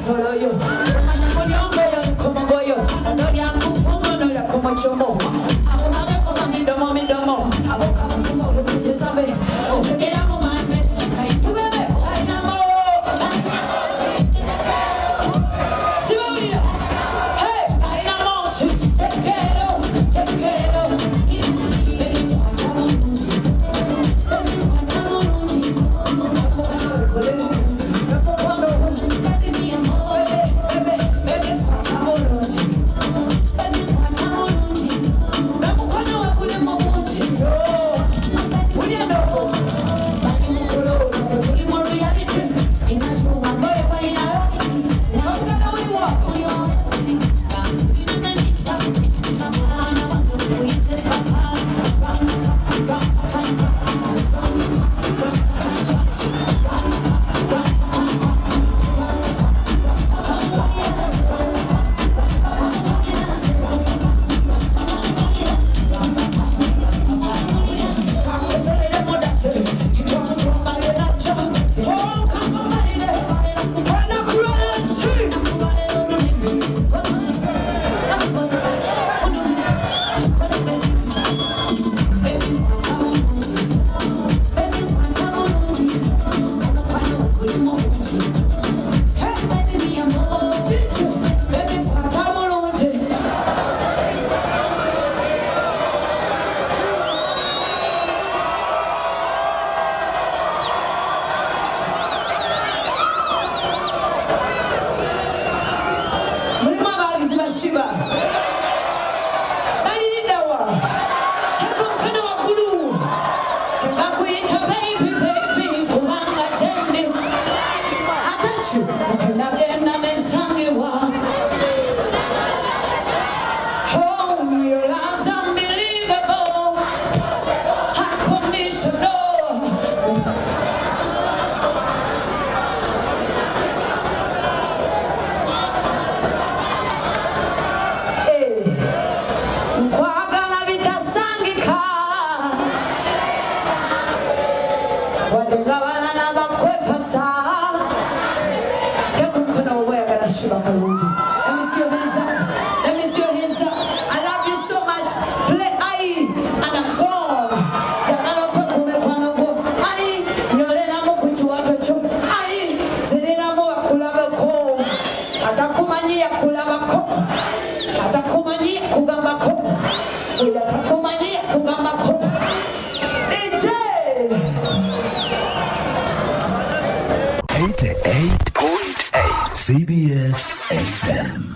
solo yo. Como voy yo, no le hago fumo, no le como chomo. Abogado como mi domo, abogado como lo que se sabe. O se queda como más meses, cae tu bebé, ay amor. Si va a unir, hey, ay amor, si te quiero. Let me see your hands up. Let me see your hands up. I love you so much. Play I and I'm gone. Yanalo pa kumekwana go. I nyolena mo kuchuwa cho. I zerena mo akulaga ko. Atakumanyia kulaba ko. Atakumanyia kugamba ko. Atakumanyia kugamba ko. DJ 88.8 CBS FM.